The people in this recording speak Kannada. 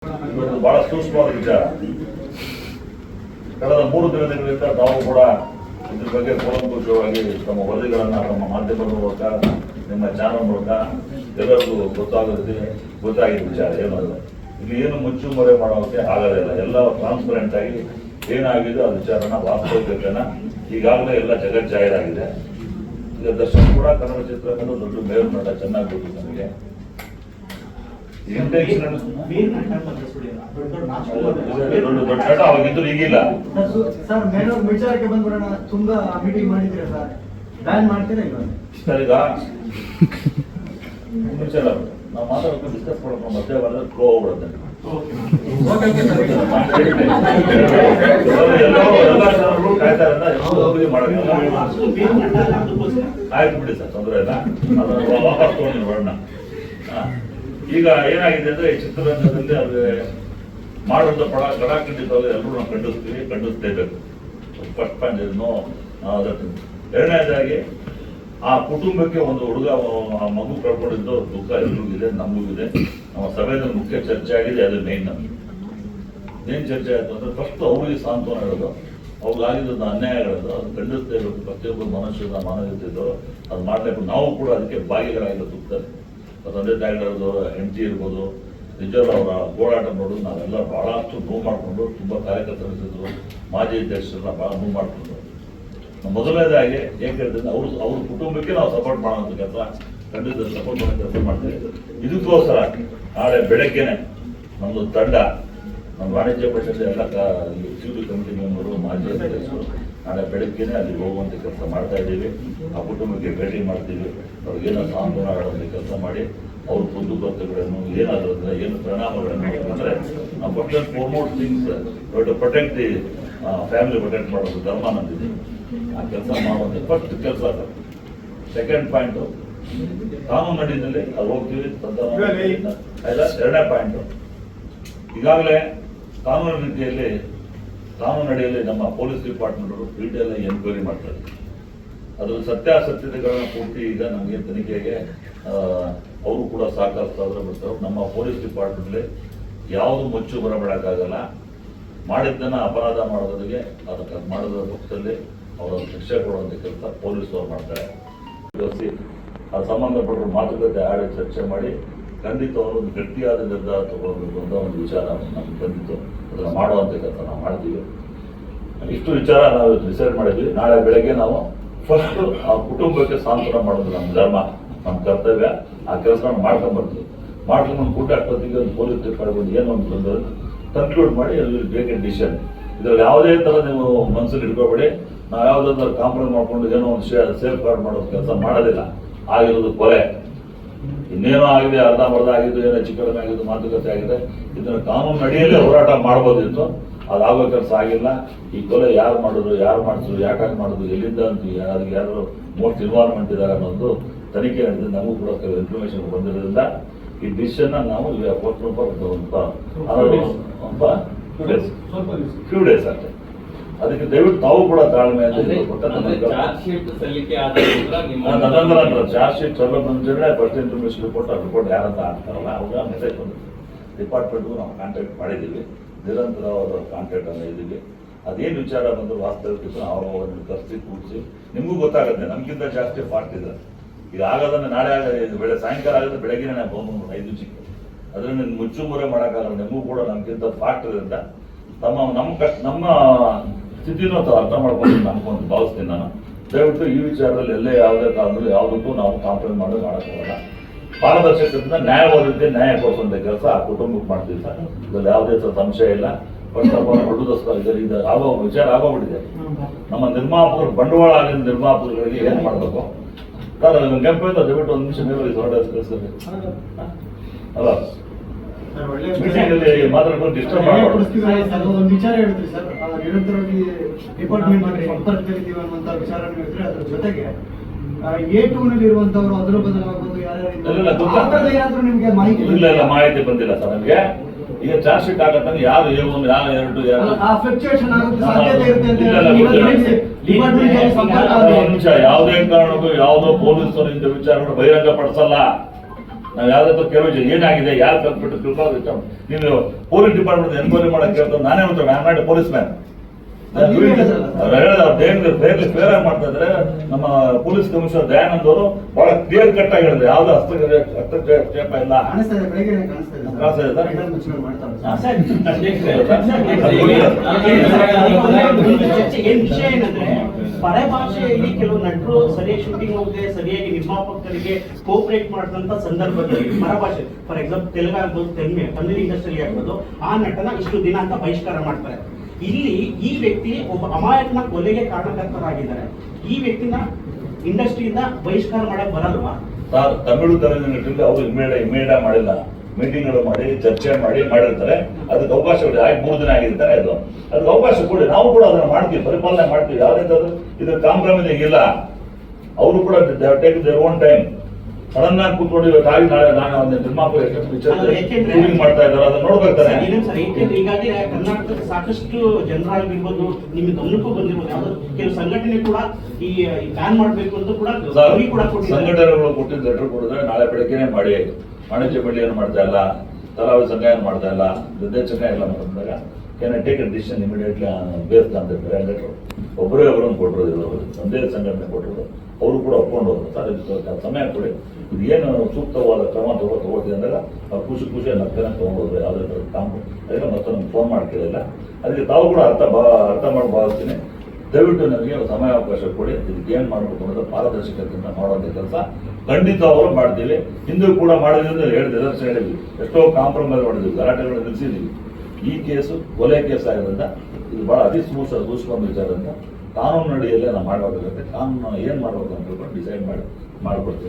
ಇವತ್ತು ಬಹಳ ಸೂಕ್ಷ್ಮವಾದ ವಿಚಾರ. ಕಳೆದ 3 ದಿನಗಳಿಂದ ನಾವು ಕೂಡ ಇದ್ರ ಬಗ್ಗೆ ಕೂಲಂಕುಷವಾಗಿ ತಮ್ಮ ವರದಿಗಳನ್ನು ತಮ್ಮ ಮಾಧ್ಯಮದ ಮೂಲಕ ನಿಮ್ಮ ಚಾನಲ್ ಮೂಲಕ ಎಲ್ಲರಿಗೂ ಗೊತ್ತಾಗಿದ್ದ ವಿಚಾರ ಏನಲ್ಲ. ಇಲ್ಲಿ ಏನು ಮುಚ್ಚುಮರೆ ಮಾಡೋಕ್ಕೆ ಆಗೋದಿಲ್ಲ. ಎಲ್ಲ ಟ್ರಾನ್ಸ್ಪರೆಂಟ್ ಆಗಿ ಏನಾಗಿದೆ ಆ ವಿಚಾರನ ವಾಸ್ತವಿಕತೆನ ಈಗಾಗಲೇ ಎಲ್ಲ ಜಗತ್ ಜಾಹೀರಾಗಿದೆ. ಈಗ ದರ್ಶನ್ ಕೂಡ ಕನ್ನಡ ಚಿತ್ರರಂಗದ ದೊಡ್ಡ ಮೇರು ನಟ, ಚೆನ್ನಾಗಿ ಗೊತ್ತು ನಮಗೆ. ದೊಡ್ಡ ನಟ ಅವಾಗಿದ್ದು ಈಗಿಲ್ಲ. ಸರ್ ಮೇಡಮ್ ವಿಚಾರಕ್ಕೆ ಬಂದ್ಬಿಡೋಣ. ತುಂಬಾ ಮೀಟಿಂಗ್ ಮಾಡಿದ್ರೆ ಸರ್ ಬ್ಯಾನ್ ಮಾಡ್ತೀರಾ ಇವಾಗ? ಸರ್ ಈಗ ವಿಚಾರ ನಾವು ಮಾತಾಡ್ಕೊಂಡು ಡಿಸ್ಕಸ್ ಮಾಡ್ಕೊಂಡು ಮಧ್ಯೆ ಬಂದ್ರೆ ಫ್ಲೋ ಹೋಗ್ಬಿಡುತ್ತೆ. ಆಯ್ತು ಬಿಡಿ ಸರ್, ತೊಂದರೆ ಇಲ್ಲ. ಅದನ್ನು ವಾಪಸ್ ತಗೊಂಡು ಬರೋಣ. ಈಗ ಏನಾಗಿದೆ ಅಂದ್ರೆ ಈ ಚಿತ್ರರಂಗದಲ್ಲಿ ಅದು ಮಾಡುವಂತ ಕಡಾಖಂಡಿತವಾಗಿ ಎಲ್ಲರೂ ನಾವು ಖಂಡಿಸಲೇಬೇಕು. ಫಸ್ಟ್ ಪಾಯಿಂಟ್ ಏನೋ. ಎರಡನೇದಾಗಿ ಆ ಕುಟುಂಬಕ್ಕೆ ಒಂದು ಹುಡುಗ ಆ ಮಗು ಕಳ್ಕೊಂಡಿದ್ದು ದುಃಖ ಎಲ್ರಿಗಿದೆ, ನಮಗಿದೆ. ನಮ್ಮ ಸಭೆಯಲ್ಲಿ ಮುಖ್ಯ ಚರ್ಚೆ ಆಗಿದೆ. ಅದು ಮೇನ್. ಏನ್ ಚರ್ಚೆ ಆಯ್ತು ಅಂದ್ರೆ ಫಸ್ಟ್ ಅವ್ರಿಗೆ ಸಾಂತ್ವನ ಹೇಳೋದು, ಅವ್ರಿಗಾಗಿದ್ದು ಅನ್ಯಾಯಗಳದು ಅದು ಖಂಡಿಸಲೇಬೇಕು. ಪ್ರತಿಯೊಬ್ಬರು ಮನುಷ್ಯನ ಮಾನವೀಯತೆ ಅದು ಮಾಡಲೇಬೇಕು. ನಾವು ಕೂಡ ಅದಕ್ಕೆ ಭಾಗಿಗಳಾಗಿರೋ ದುಃಖದಲ್ಲಿ ತಂದೆ ತಾಯಿಗಳದ್ದು ಹೆಂಡತಿ ಇರ್ಬೋದು, ನಿಜವಲ್ಲ ಅವರ ಹೋರಾಟ ನೋಡೋದು ನಾವೆಲ್ಲ ಬಹಳಷ್ಟು ನೋವು ಮಾಡಿಕೊಂಡು ತುಂಬ ಕಾರ್ಯಕರ್ತರಿದ್ರು, ಮಾಜಿ ಅಧ್ಯಕ್ಷರನ್ನ ಬಹಳ ನೋವು ಮಾಡಿಕೊಂಡು ಮೊದಲನೇದಾಗಿ ಏನ್ ಕೇಳಿದ್ರೆ ಅವ್ರ ಕುಟುಂಬಕ್ಕೆ ನಾವು ಸಪೋರ್ಟ್ ಮಾಡೋಂಥ ಕೆಲಸ ಖಂಡಿತ ಸಪೋರ್ಟ್ ಮಾಡೋ ಕೆಲಸ ಮಾಡ್ತೀವಿ. ಇದಕ್ಕೋಸ್ಕರ ನಾಳೆ ಬೆಳಗ್ಗೆನೆ ನಮ್ಮದು ತಂಡ, ನಮ್ಮ ವಾಣಿಜ್ಯ ಪರಿಷತ್ ಎಲ್ಲ ಎಕ್ಸಿಕ್ಯೂಟಿವ್ ಕಮಿಟಿ ಮೆಂಬರು, ಮಾಜಿ ಅಧ್ಯಕ್ಷರು ನಾಳೆ ಬೆಳಗ್ಗೆನೆ ಅಲ್ಲಿ ಹೋಗುವಂಥ ಕೆಲಸ ಮಾಡ್ತಾ ಇದ್ದೀವಿ. ಆ ಕುಟುಂಬಕ್ಕೆ ಭೇಟಿ ಮಾಡ್ತೀವಿ. ಅವ್ರಿಗೇನೋ ಸಾಂತ್ವನ ಆಡುವಂಥ ಕೆಲಸ ಮಾಡಿ ಅವ್ರ ಕುಂದುಕೊರತೆಗಳನ್ನು ಏನಾದರೂ ಏನು ಪರಿಣಾಮಗಳನ್ನು ಅಂದರೆ ನಾವು first and foremost things to protect the family protect ಮಾಡೋದು ಧರ್ಮ ನಂದಿದೆ. ಆ ಕೆಲಸ ಮಾಡುವಂಥ ಫಸ್ಟ್ ಕೆಲಸ ಸರ್. ಸೆಕೆಂಡ್ ಪಾಯಿಂಟು ಕಾನೂನು ನಡಿನಲ್ಲಿ ಅದು ಹೋಗ್ತೀವಿ. ಎರಡನೇ ಪಾಯಿಂಟು ಈಗಾಗಲೇ ಕಾನೂನು ಅಡಿಯಲ್ಲಿ ನಮ್ಮ ಪೊಲೀಸ್ ಡಿಪಾರ್ಟ್ಮೆಂಟರು ಡೀಟೇಲ್ ಎನ್ಕ್ವೈರಿ ಮಾಡ್ತಾರೆ. ಅದರ ಸತ್ಯಾಸತ್ಯತೆಗಳನ್ನ ಪೂರ್ತಿ ಈಗ ನಮಗೆ ತನಿಖೆಗೆ ಅವರು ಕೂಡ ಸಹಕರಿಸ್ತಾದ್ರೆ ಬರ್ತಾರೆ. ನಮ್ಮ ಪೊಲೀಸ್ ಡಿಪಾರ್ಟ್ಮೆಂಟ್ಲಿ ಯಾವುದು ಮುಚ್ಚು ಬರಬೇಡಕ್ಕಾಗಲ್ಲ. ಮಾಡಿದ್ದನ್ನ ಅಪರಾಧ ಮಾಡೋದಕ್ಕೆ ಅದಕ್ಕೆ ಮಾಡೋದ್ರ ಪಕ್ಷದಲ್ಲಿ ಅವರ ಶಿಕ್ಷೆ ಕೊಡುವಂಥ ಕೆಲಸ ಪೊಲೀಸರು ಮಾಡ್ತಾರೆ. ಅದು ಸಂಬಂಧಪಟ್ಟರು ಮಾತುಕತೆ ಆಡಿ ಚರ್ಚೆ ಮಾಡಿ ಖಂಡಿತ ಅವರೊಂದು ಗಟ್ಟಿಯಾದ ನಿರ್ಧಾರ ತಗೊಳ್ಬೇಕು ಅಂತ ಒಂದು ವಿಚಾರ ನಮ್ಗೆ ಬಂದಿತ್ತು. ಅದನ್ನು ಮಾಡುವಂಥ ಕೆಲಸ ನಾವು ಮಾಡ್ತೀವಿ. ಇಷ್ಟು ವಿಚಾರ ನಾವು ಡಿಸೈಡ್ ಮಾಡಿದ್ವಿ. ನಾಳೆ ಬೆಳಗ್ಗೆ ನಾವು ಫಸ್ಟ್ ಆ ಕುಟುಂಬಕ್ಕೆ ಸಾಂತ್ವನ ಮಾಡೋದು ನಮ್ಮ ಧರ್ಮ, ನಮ್ಮ ಕರ್ತವ್ಯ. ಆ ಕೆಲಸ ಮಾಡ್ಕೊಂಡ್ಬರ್ತೀವಿ. ಮಾಡ್ಕೊಂಡು ಊಟ ಅಷ್ಟೊತ್ತಿಗೆ ಒಂದು ಪೊಲೀಸ್ ಡಿಪಾರ್ಟ್ಮೆಂಟ್ ಏನು ಅಂತಂದ್ರೆ ಕನ್ಕ್ಲೂಡ್ ಮಾಡಿ ಅಲ್ಲಿ ಬೇಕ್ ಡಿಸಿಷನ್. ಇದರಲ್ಲಿ ಯಾವುದೇ ಥರ ನೀವು ಮನಸ್ಸಲ್ಲಿ ಇಟ್ಕೋಬೇಡಿ. ನಾವು ಯಾವುದಾದ್ರು ಕಾಂಪ್ರಮೈಸ್ ಮಾಡ್ಕೊಂಡು ಏನೋ ಒಂದು ಸೇಫ್ ಗಾರ್ಡ್ ಮಾಡೋ ಕೆಲಸ ಮಾಡೋದಿಲ್ಲ. ಆಗಿರೋದು ಕೊಲೆ, ಇನ್ನೇನೋ ಆಗಿದೆ, ಅರ್ಧಂಬರ್ಧ ಆಗಿದ್ದು, ಏನೋ ಚಿಕ್ಕಡಮೆ ಆಗಿದ್ದು, ಮಾತುಕತೆ ಆಗಿದೆ. ಇದನ್ನು ಕಾನೂನು ಅಡಿಯಲ್ಲೇ ಹೋರಾಟ ಮಾಡ್ಬೋದಿತ್ತು. ಅದಾಗೋ ಕೆಲಸ ಆಗಿಲ್ಲ. ಈ ಕೊಲೆ ಯಾರು ಮಾಡಿದ್ರು, ಯಾರು ಮಾಡಿದ್ರು, ಯಾಕಾಗಿ ಮಾಡಿದ್ರು, ಎಲ್ಲಿಂದ ಅಂತ ಅದಕ್ಕೆ ಯಾರು ಮೋಸ್ಟ್ ಇನ್ವಾಲ್ವ್ಮೆಂಟ್ ಇದ್ದಾರೆ ಅನ್ನೋದು ತನಿಖೆ ನಡೆದಿದೆ. ನಮಗೂ ಕೂಡ ಕೆಲವು ಇನ್ಫಾರ್ಮೇಶನ್ ಬಂದಿರೋದ್ರಿಂದ ಈ ಡಿಸಿಷನ್ ನಾವು ಫ್ಯೂ ಡೇಸ್ ಅಷ್ಟೇ. ಅದಕ್ಕೆ ದಯವಿಟ್ಟು ತಾವು ಕೂಡ ತಾಳ್ಮೆ ಅಂತ ಚಾರ್ಜ್ ಶೀಟ್ ಸ್ವಲ್ಪ ಮುಂಚೆ ಫಸ್ಟ್ ಇನ್ಫಾರ್ಮೇಶನ್ ರಿಪೋರ್ಟ್, ಆ ರಿಪೋರ್ಟ್ ಯಾರಂತ ಆಗ್ತಾರಲ್ಲ ಅವಾಗ ಮೆಸೇಜ್ ಬಂದಿದೆ. ಡಿಪಾರ್ಟ್ಮೆಂಟ್ಗೂ ನಾವು ಕಾಂಟ್ಯಾಕ್ಟ್ ಮಾಡಿದ್ದೀವಿ. ನಿರಂತರವಾದ ಕಾಂಟ್ಯಾಕ್ಟ್ ಅನ್ನ ಇದ್ದೀವಿ. ಅದೇನು ವಿಚಾರ ಬಂದು ವಾಸ್ತವಿಕ ನಾವು ಅದನ್ನು ಕರೆಸಿ ಕೂಡಿಸಿ ನಿಮಗೂ ಗೊತ್ತಾಗುತ್ತೆ. ನಮಗಿಂತ ಜಾಸ್ತಿ ಫಾಸ್ಟ್ ಇದೆ. ಈಗ ಆಗೋದನ್ನ ನಾಳೆ ಸಾಯಂಕಾಲ ಆಗೋದು ಬೆಳಗ್ಗೆ ಬಂದು 5 ನಿಮಿಷಕ್ಕೆ. ಅದನ್ನು ಮುಚ್ಚುಮರೆ ಮಾಡೋಕ್ಕಾಗಲ್ಲ. ನಿಮಗೂ ಕೂಡ ನಮಗಿಂತ ಫಾಸ್ಟ್ ಇರೋದ್ರಿಂದ ನಮ್ಮ ಸ್ಥಿತಿನೂ ಅರ್ಥ ಮಾಡ್ಕೊಂಡು ನಮ್ಗೊಂದು ಭಾವಿಸ್ತೀನಿ ನಾನು. ದಯವಿಟ್ಟು ಈ ವಿಚಾರದಲ್ಲಿ ಎಲ್ಲೇ ಯಾವುದೇ ಕಾರಣದಲ್ಲಿ ಯಾವುದಕ್ಕೂ ನಾವು ಕಾಂಪ್ರಮೈಸ್ ಮಾಡೋಕ್ಕಾಗಲ್ಲ. ಪಾರದರ್ಶಕದಿಂದ ನ್ಯಾಯವಾದಕ್ಕೆ ನ್ಯಾಯ ಕೊಡಿಸುವಂಥ ಕೆಲಸ ಆ ಕುಟುಂಬಕ್ಕೆ ಮಾಡ್ತೀವಿ ಸರ್. ಇದರಲ್ಲಿ ಯಾವುದೇ ಸಂಶಯ ಇಲ್ಲ. ಫಸ್ಟ್ ಆಫ್ ಆಲ್ ಹೊಡೆದೋಸ್ಕರ ಇದರಿಂದ ಆಗೋ ವಿಚಾರ ಆಗೋಗ್ಬಿಟ್ಟಿದೆ. ನಮ್ಮ ನಿರ್ಮಾಪಕರು, ಬಂಡವಾಳ ಆಗಿದ್ದ ನಿರ್ಮಾಪಕರಿಗೆ ಏನು ಮಾಡಬೇಕು ಸರ್? ಕೆಂಪಿಂದ ದಯವಿಟ್ಟು 1 ನಿಮಿಷ ಮೇಲೆ ಹೊರಡಿಸ್ಬೇಕು ಅಲ್ಲ. ಮಾತಾಡ್ಕೊಂಡು ಡಿಸ್ಟರ್ಬ್ ಮಾಡಬಹುದು. ಒಂದು ವಿಚಾರ ಹೇಳ್ತೀವಿ ಸರ್, ನಿರಂತರವಾಗಿ ಡಿಪಾರ್ಟ್ಮೆಂಟ್ ಸಂಪರ್ಕದಲ್ಲಿದ್ದೀವಿ ಅನ್ನುವಂಥ ವಿಚಾರ ಹೇಳ್ತೀರಿ. ಅದ್ರ ಜೊತೆಗೆ A2 ನಲ್ಲಿ ಇರುವಂತವರು ಅದರ ಬದಲಾಗಬಹುದು. ಯಾರು ನಿಮಗೆ ಮಾಹಿತಿ ಇಲ್ಲ, ಮಾಹಿತಿ ಬಂದಿಲ್ಲ ಸರ್ ನಮಗೆ. ಈಗ ಚಾರ್ಜ್ ಶೀಟ್ ಆಗತ್ತಂದ್ರೆ ಯಾರು A1 ಯಾರು A2 ಯಾರು ಫ್ಲಕ್ಚುಯೇಷನ್ ಆಗುತ್ತೆ ಸಾಧ್ಯತೆ ಇರುತ್ತೆ ಅಂತ ಯಾವುದೇ ಕಾರಣಕ್ಕೂ ಯಾವುದೋ ಪೊಲೀಸರು ಇಂಥ ವಿಚಾರಗಳು ಬಹಿರಂಗ ಪಡಿಸಲ್ಲ. ನಾವು ಯಾವ್ದಾದ್ರು ಕೆಲವು ಏನಾಗಿದೆ ಯಾರು ಕಲ್ಪಿಟ್ಟು ತಿಳ್ಕೊಳ್ಳೋದು. ನೀವು ಪೊಲೀಸ್ ಡಿಪಾರ್ಟ್ಮೆಂಟ್ ಎನ್ಕ್ವೈರಿ ಮಾಡಕ್ಕೆ ಕೇಳ್ತಾರೆ, ನಾನೇ ಹೇಳ್ತೇನೆ, ನಾನು ಮಾಡಿ ಪೊಲೀಸ್ ಮ್ಯಾನ್ ಫೇರ್ ಆಗಿ ಮಾಡ್ತಾ ಇದ್ರೆ. ನಮ್ಮ ಪೊಲೀಸ್ ಕಮಿಷನರ್ ದಯಾನಂದ್ ಅವರು ಬಹಳ ಕ್ಲಿಯರ್ ಕಟ್ ಆಗಿ ಹೇಳಿದ್ರೆ ಯಾವ್ದು ಹಸ್ತಕ್ಷೇಪ ಇಲ್ಲ. ವಿಷಯ ಏನಂದ್ರೆ ಪರಭಾಷೆಯಲ್ಲಿ ಕೆಲವು ನಟರು ಸರಿಯಾಗಿ ಶೂಟಿಂಗ್ ಹೋಗದೆ ಸರಿಯಾಗಿ ನಿರ್ಮಾಪಕರಿಗೆ ಕೋಪರೇಟ್ ಮಾಡಿದಂತ ಸಂದರ್ಭದಲ್ಲಿ ಪರಭಾಷೆ, ಫಾರ್ ಎಕ್ಸಾಂಪಲ್ ತೆಲುಗು ಆಗ್ಬೋದು, ತಮಿಳು ಇಂಡಸ್ಟ್ರಿಯಲ್ಲಿ ಆಗ್ಬೋದು, ಆ ನಟನ ಇಷ್ಟು ದಿನ ಅಂತ ಬಹಿಷ್ಕಾರ ಮಾಡ್ತಾರೆ. ಇಲ್ಲಿ ಈ ವ್ಯಕ್ತಿ ಒಬ್ಬ ಅಮಾಯಕನ ಕೊಲೆಗೆ ಕಾರಣಕರ್ತರಾಗಿದ್ದಾರೆ. ಈ ವ್ಯಕ್ತಿನ ಇಂಡಸ್ಟ್ರಿಯಿಂದ ಬಹಿಷ್ಕಾರ ಮಾಡಕ್ ಬರಲ್ವಾ? ತಮಿಳು ನಟರಿಗೆ ಅವರು ಇಮೇಡ ಮಾಡಿಲ್ಲ, ಮೀಟಿಂಗ್ಗಳು ಮಾಡಿ ಚರ್ಚೆ ಮಾಡಿ ಮಾಡಿರ್ತಾರೆ. ಅದಕ್ಕೆ ಅವಕಾಶಗಳು ಆಗಿ 3 ದಿನ ಆಗಿರ್ತಾರೆ. ಅದಕ್ಕೆ ಅವಕಾಶ ಕೊಡಿ, ನಾವು ಕೂಡ ಅದನ್ನ ಮಾಡ್ತೀವಿ, ಪರಿಪಾಲನೆ ಮಾಡ್ತೀವಿ. ಯಾವ್ದಾದ್ರು ಇದು ಕಾಂಪ್ರಮೈಸಿಂಗ್ ಇಲ್ಲ. ಅವರು ಕೂಡ take their own time. Sudden ಆಗಿ ಕೂತ್ಕೊಂಡು ಇವತ್ತಾಗಿ ನಾಳೆ ನಾನು ಒಂದು ನಿರ್ಮಾಪಕ ಮಾಡ್ತಾ ಇದ್ದಾರೆ, ಅದನ್ನ ನೋಡ್ಬೇಕಾರೆ. ಈಗಾಗಲೇ ಕರ್ನಾಟಕದ ಸಾಕಷ್ಟು ಜನರಾಗಿರ್ಬೋದು, ನಿಮ್ಮ ಗಮನಕ್ಕೂ ಬಂದಿರ್ಬೋದು, ಯಾವ್ದು ಕೆಲವು ಸಂಘಟನೆ ಕೂಡ ಈ ಬ್ಯಾನ್ ಮಾಡ್ಬೇಕು ಅಂತ ಕೂಡ ಸಂಘಟನೆಗಳು ಕೊಟ್ಟಿದ್ದ ಲೆಟರ್ ಕೊಡಿದ್ರೆ ನಾಳೆ ಬೆಳಗ್ಗೆನೆ ಮಾಡಿ. ವಾಣಿಜ್ಯ ಮಂಡಳಿ ಏನು ಮಾಡ್ತಾ ಇಲ್ಲ, ತಲಾವಿ ಸಂಘ ಏನು ಮಾಡ್ತಾ ಇಲ್ಲ, ನಿರ್ದೇಶಕ ಎಲ್ಲ ಮಾಡಿದಾಗ can take a decision immediately based ಅಂತ ಹೇಳ್ತಾರೆ. ಲೆಟರ್ ಒಬ್ಬರೇ ಒಬ್ಬರನ್ನು ಕೊಟ್ಟಿರೋದು, ಒಂದೇ ಸಂಘಟನೆ ಕೊಟ್ಟಿರೋದು, ಅವರು ಕೂಡ ಒಪ್ಕೊಂಡು ಹೋದ್ರು. ಸಮಯ ಕೊಡಿ, ಇದು ಏನು ಸೂಕ್ತವಾದ ಕ್ರಮ ತಗೋತೀವಿ ಅಂದಾಗ ಅವ್ರು ಖುಷಿ ನಕ್ಕನೆ ತೊಗೊಂಡೋದ್ರೆ ಯಾವುದೇ ಥರ ಅದಕ್ಕೆ ಮತ್ತೆ ನಮ್ಗೆ ಫೋನ್ ಮಾಡ್ತಿರಲಿಲ್ಲ. ಅದಕ್ಕೆ ತಾವು ಕೂಡ ಅರ್ಥ ಮಾಡಿ ಭಾವಿಸ್ತೀನಿ. ದಯವಿಟ್ಟು ನನಗೆ ಸಮಯಾವಕಾಶ ಕೊಡಿ, ಇದಕ್ಕೆ ಏನು ಮಾಡಬೇಕು ಅನ್ನೋದು ಪಾರದರ್ಶಕತೆಯಿಂದ ಮಾಡುವಂಥ ಕೆಲಸ ಖಂಡಿತ ಅವರು ಮಾಡ್ತೀವಿ. ಹಿಂದೂ ಕೂಡ ಮಾಡಿದ್ವಿ ಅಂತ ಹೇಳಿದ್ವಿ, ಎಷ್ಟೋ ಕಾಂಪ್ರಮೈಸ್ ಮಾಡಿದ್ವಿ, ಗಲಾಟೆಗಳು ನಿಲ್ಲಿಸಿದ್ವಿ. ಈ ಕೇಸು ಕೊಲೆ ಕೇಸ್ ಆಗಿರೋದ್ರಿಂದ ಇದು ಬಹಳ ಅತಿ ಸೂಕ್ಷ್ಮ ವಿಚಾರದಿಂದ ಕಾನೂನು ಅಡಿಯಲ್ಲೇ ನಾವು ಮಾಡಬೇಕಾಗುತ್ತೆ. ಕಾನೂನು ಏನು ಮಾಡಬೇಕು ಅಂತ ಡಿಸೈಡ್ ಮಾಡ್ಕೊಡ್ತೀವಿ.